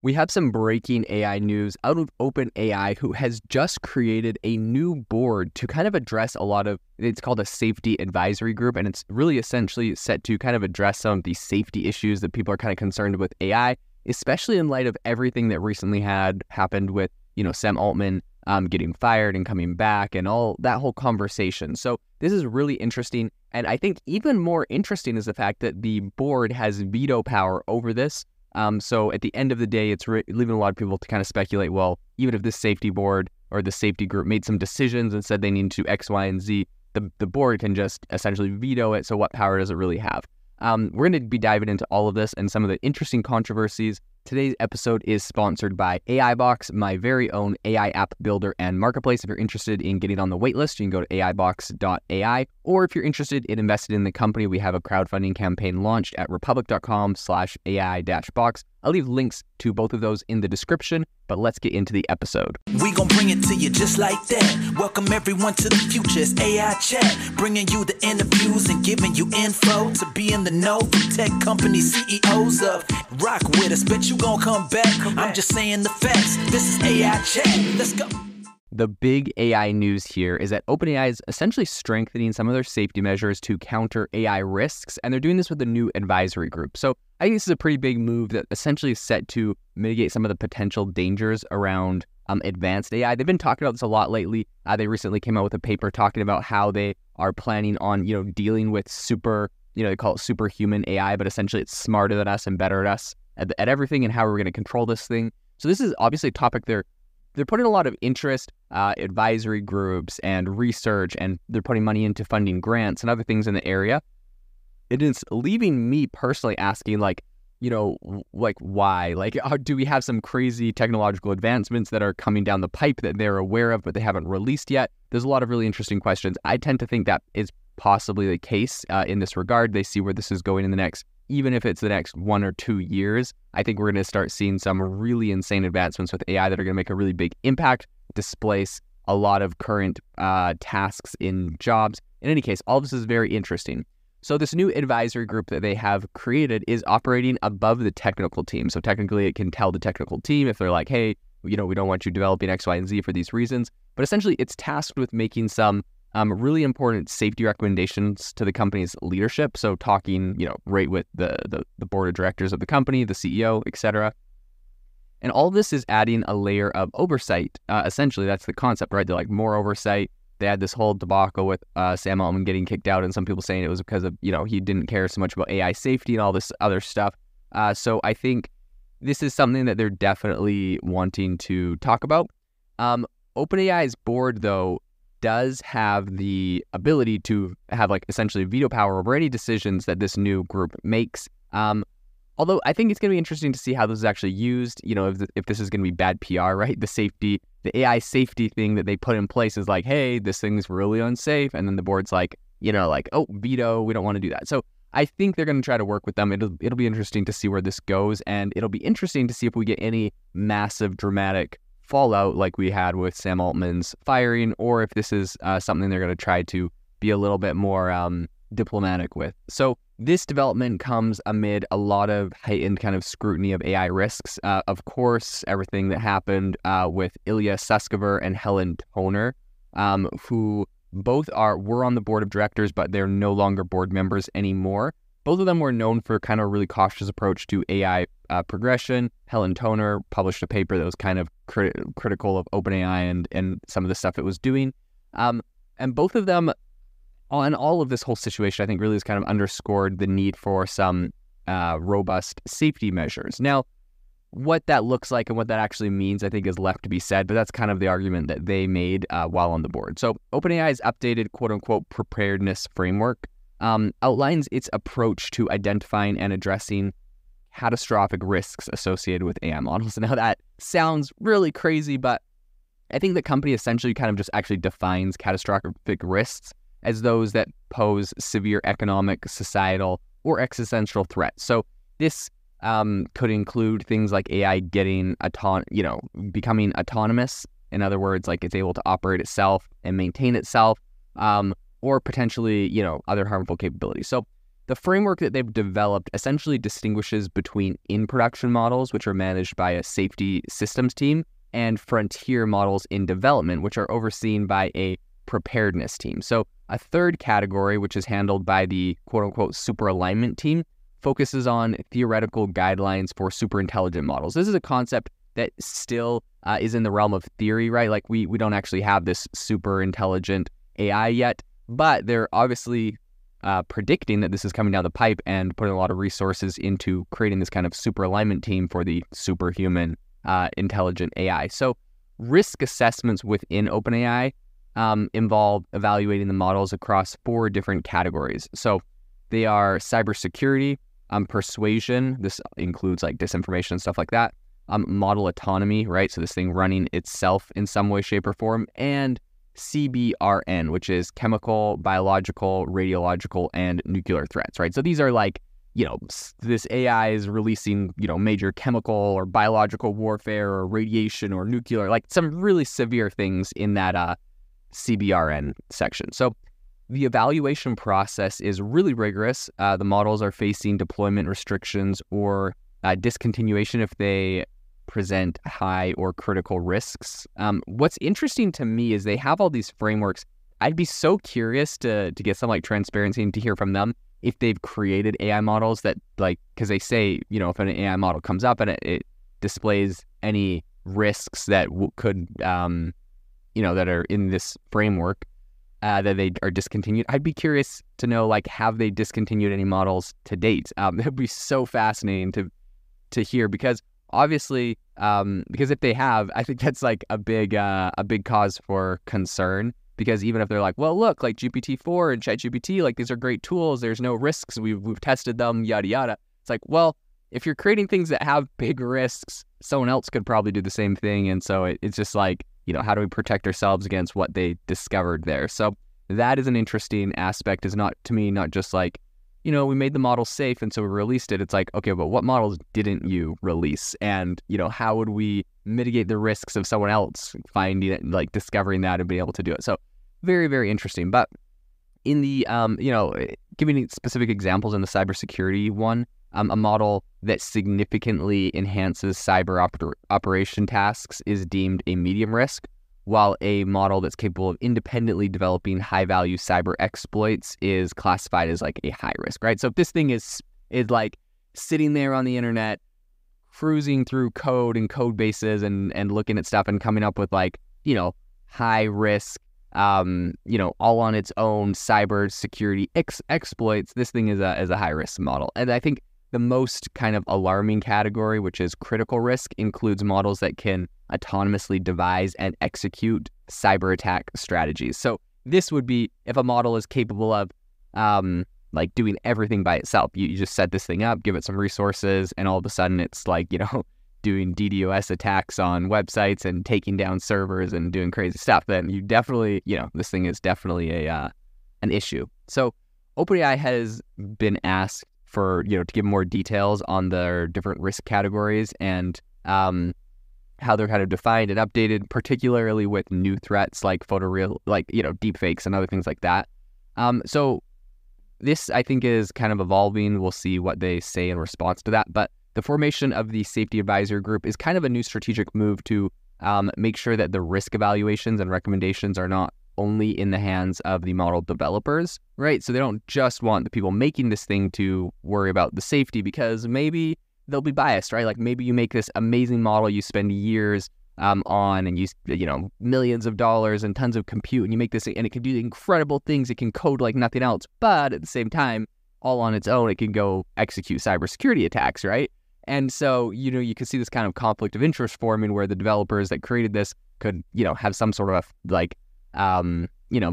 We have some breaking AI news out of OpenAI, who has just created a new board to kind of address a lot of, it's called a safety advisory group, and it's really essentially set to kind of address some of the safety issues that people are kind of concerned with AI, especially in light of everything that recently happened with, Sam Altman getting fired and coming back and all that whole conversation. So this is really interesting. And I think even more interesting is the fact that the board has veto power over this. So at the end of the day, it's leaving a lot of people to kind of speculate, well, even if this safety board or the safety group made some decisions and said they need to X, Y, and Z, the board can just essentially veto it. So what power does it really have? We're going to be diving into all of this and some of the interesting controversies. Today's episode is sponsored by AIbox, my very own AI app builder and marketplace. If you're interested in getting on the waitlist, you can go to aibox.ai. Or if you're interested in investing in the company, we have a crowdfunding campaign launched at republic.com/AI-box. I'll leave links to both of those in the description, but let's get into the episode. We gon' bring it to you just like that. Welcome everyone to the future, it's AI Chat. Bringing you the interviews and giving you info to be in the know from tech company CEOs of. Rock with us, bet you gon' come back. I'm just saying the facts. This is AI Chat. Let's go. The big AI news here is that OpenAI is essentially strengthening some of their safety measures to counter AI risks, and they're doing this with a new advisory group. So I think this is a pretty big move that essentially is set to mitigate some of the potential dangers around advanced AI. They've been talking about this a lot lately. They recently came out with a paper talking about how they are planning on, dealing with they call it superhuman AI, but essentially it's smarter than us and better at us at everything, and how we're going to control this thing. So this is obviously a topic they're putting a lot of interest, advisory groups and research, and they're putting money into funding grants and other things in the area. It is leaving me personally asking, why? Do we have some crazy technological advancements that are coming down the pipe that they're aware of, but they haven't released yet? There's a lot of really interesting questions. I tend to think that is possibly the case in this regard. They see where this is going in the next, even if it's the next 1 or 2 years. I think we're going to start seeing some really insane advancements with AI that are going to make a really big impact, displace a lot of current tasks in jobs. In any case, all this is very interesting. So this new advisory group that they have created is operating above the technical team. So technically it can tell the technical team if they're like, hey, we don't want you developing X, Y, and Z for these reasons. But essentially it's tasked with making some really important safety recommendations to the company's leadership. So talking, right with the board of directors of the company, the CEO, etc. And all this is adding a layer of oversight. Essentially, that's the concept, right? They're like more oversight. They had this whole debacle with Sam Altman getting kicked out, and some people saying it was because of, he didn't care so much about AI safety and all this other stuff. So I think this is something that they're definitely wanting to talk about. OpenAI's board, though, does have the ability to have essentially veto power over any decisions that this new group makes. Although I think it's going to be interesting to see how this is actually used. If this is going to be bad PR, right? The AI safety thing that they put in place is like, hey, this thing's really unsafe. And then the board's like, oh, veto, we don't want to do that. So I think they're going to try to work with them. It'll be interesting to see where this goes. And it'll be interesting to see if we get any massive dramatic fallout like we had with Sam Altman's firing, or if this is something they're going to try to be a little bit more diplomatic with. So this development comes amid a lot of heightened kind of scrutiny of AI risks. Of course, everything that happened with Ilya Sutskever and Helen Toner, who both were on the board of directors, but they're no longer board members anymore. Both of them were known for kind of a really cautious approach to AI progression. Helen Toner published a paper that was kind of critical of OpenAI and some of the stuff it was doing. And both of them, and all of this whole situation, I think really has kind of underscored the need for some robust safety measures. Now, what that looks like and what that actually means, I think, is left to be said, but that's kind of the argument that they made while on the board. So OpenAI's updated quote-unquote preparedness framework outlines its approach to identifying and addressing catastrophic risks associated with AI models. Now that sounds really crazy, but I think the company essentially kind of just actually defines catastrophic risks as those that pose severe economic, societal, or existential threats. So this could include things like AI getting becoming autonomous. In other words, like it's able to operate itself and maintain itself, or potentially, other harmful capabilities. So the framework that they've developed essentially distinguishes between in-production models, which are managed by a safety systems team, and frontier models in development, which are overseen by a preparedness team. So a third category, which is handled by the quote-unquote super alignment team, focuses on theoretical guidelines for super intelligent models. This is a concept that still is in the realm of theory, right? Like we don't actually have this super intelligent AI yet, but they're obviously predicting that this is coming down the pipe and putting a lot of resources into creating this kind of super alignment team for the superhuman intelligent AI. So risk assessments within OpenAI involve evaluating the models across 4 different categories. So they are cybersecurity, persuasion, this includes like disinformation and stuff like that, model autonomy, right? So this thing running itself in some way, shape, or form, and CBRN, which is chemical, biological, radiological, and nuclear threats, right? So these are like, this AI is releasing, major chemical or biological warfare or radiation or nuclear, like some really severe things in that CBRN section. So the evaluation process is really rigorous. The models are facing deployment restrictions or discontinuation if they present high or critical risks. What's interesting to me is they have all these frameworks. I'd be so curious to get some like transparency and to hear from them if they've created AI models that because they say, if an AI model comes up and it displays any risks that could, that are in this framework, that they are discontinued. I'd be curious to know, have they discontinued any models to date? It would be so fascinating to hear because obviously, because if they have, I think that's like a big cause for concern. Because even if they're like, well, look, like GPT-4 and ChatGPT, these are great tools. There's no risks. We've tested them, yada yada. It's like, well, if you're creating things that have big risks, someone else could probably do the same thing. And so it's just like, how do we protect ourselves against what they discovered there? So that is an interesting aspect. Is not just like, we made the model safe and so we released it. It's like, okay, but what models didn't you release? And, how would we mitigate the risks of someone else finding it, discovering that and being able to do it? So very, very interesting. But in the, giving specific examples in the cybersecurity one, a model that significantly enhances cyber operation tasks is deemed a medium risk, while a model that's capable of independently developing high-value cyber exploits is classified as like a high risk, right? So if this thing is like sitting there on the internet, cruising through code and code bases and looking at stuff and coming up with high risk, all on its own cyber security exploits, this thing is a high risk model. And I think the most kind of alarming category, which is critical risk, includes models that can autonomously devise and execute cyber attack strategies. So this would be if a model is capable of doing everything by itself. You just set this thing up, give it some resources, and all of a sudden it's doing DDoS attacks on websites and taking down servers and doing crazy stuff. Then you definitely, this thing is definitely an issue. So OpenAI has been asked for, to give more details on their different risk categories and how they're kind of defined and updated, particularly with new threats like deepfakes and other things like that. So this, I think, is kind of evolving. We'll see what they say in response to that. But the formation of the Safety Advisory Group is kind of a new strategic move to make sure that the risk evaluations and recommendations are not only in the hands of the model developers, right? So they don't just want the people making this thing to worry about the safety because maybe they'll be biased, right? Like maybe you make this amazing model you spend years on and use, millions of dollars and tons of compute and you make this and it can do incredible things. It can code like nothing else, but at the same time, all on its own, it can go execute cybersecurity attacks, right? And so, you can see this kind of conflict of interest forming where the developers that created this could, have some sort of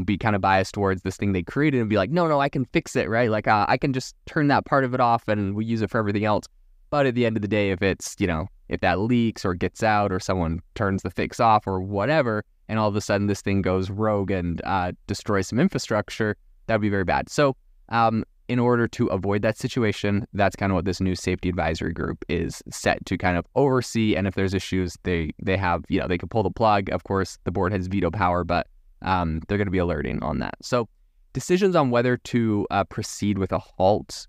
be kind of biased towards this thing they created and be like, no, I can fix it, right? Like, I can just turn that part of it off and we use it for everything else. But at the end of the day, if it's, if that leaks or gets out or someone turns the fix off or whatever, and all of a sudden this thing goes rogue and destroys some infrastructure, that would be very bad. So, in order to avoid that situation, that's kind of what this new safety advisory group is set to kind of oversee. And if there's issues, they have, they can pull the plug. Of course, the board has veto power, but they're going to be alerting on that. So decisions on whether to proceed with a halt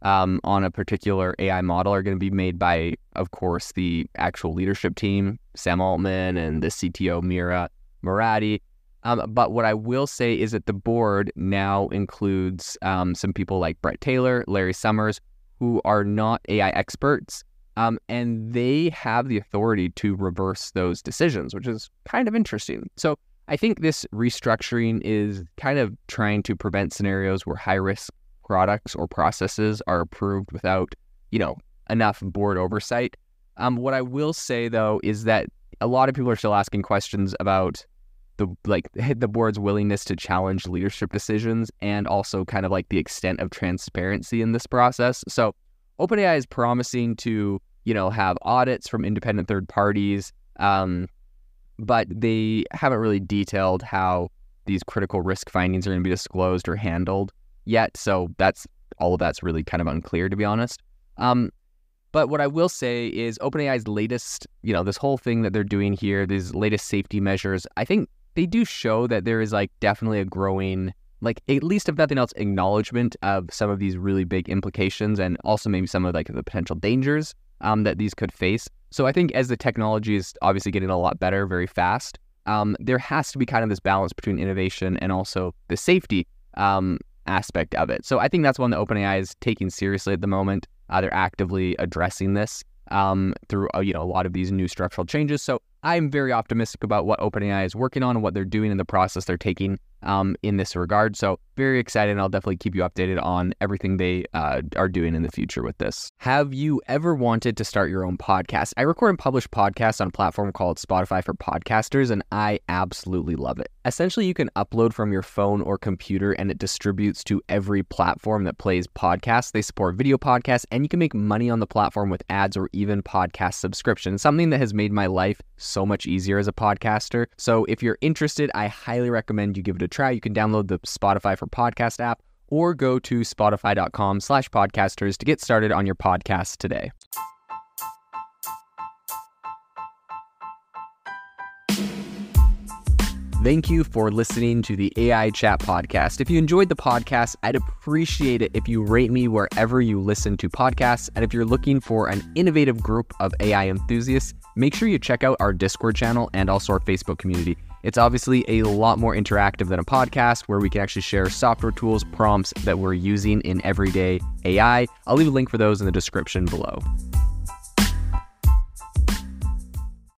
on a particular AI model are going to be made by, of course, the actual leadership team, Sam Altman and the CTO, Mira Murati. But what I will say is that the board now includes some people like Brett Taylor, Larry Summers, who are not AI experts, and they have the authority to reverse those decisions, which is kind of interesting. So I think this restructuring is kind of trying to prevent scenarios where high-risk products or processes are approved without, enough board oversight. What I will say, though, is that a lot of people are still asking questions about the board's willingness to challenge leadership decisions and also kind of like the extent of transparency in this process. So OpenAI is promising to, have audits from independent third parties, but they haven't really detailed how these critical risk findings are going to be disclosed or handled yet. So all of that's really kind of unclear, to be honest. But what I will say is OpenAI's latest, this whole thing that they're doing here, these latest safety measures, I think they do show that there is definitely a growing, at least if nothing else, acknowledgement of some of these really big implications and also maybe some of the potential dangers that these could face. So I think as the technology is obviously getting a lot better very fast, there has to be kind of this balance between innovation and also the safety aspect of it. So I think that's one that OpenAI is taking seriously at the moment. They're actively addressing this through a lot of these new structural changes. So I'm very optimistic about what OpenAI is working on and what they're doing in the process they're taking in this regard. So very excited, and I'll definitely keep you updated on everything they are doing in the future with this. Have you ever wanted to start your own podcast? I record and publish podcasts on a platform called Spotify for Podcasters, and I absolutely love it. Essentially, you can upload from your phone or computer, and it distributes to every platform that plays podcasts. They support video podcasts, and you can make money on the platform with ads or even podcast subscriptions, something that has made my life so much easier as a podcaster. So if you're interested, I highly recommend you give it a try. You can download the Spotify for Podcast app or go to spotify.com/podcasters to get started on your podcast today. Thank you for listening to the AI Chat Podcast. If you enjoyed the podcast, I'd appreciate it if you rate me wherever you listen to podcasts. And if you're looking for an innovative group of AI enthusiasts, make sure you check out our Discord channel and also our Facebook community. It's obviously a lot more interactive than a podcast where we can actually share software tools, prompts that we're using in everyday AI. I'll leave a link for those in the description below.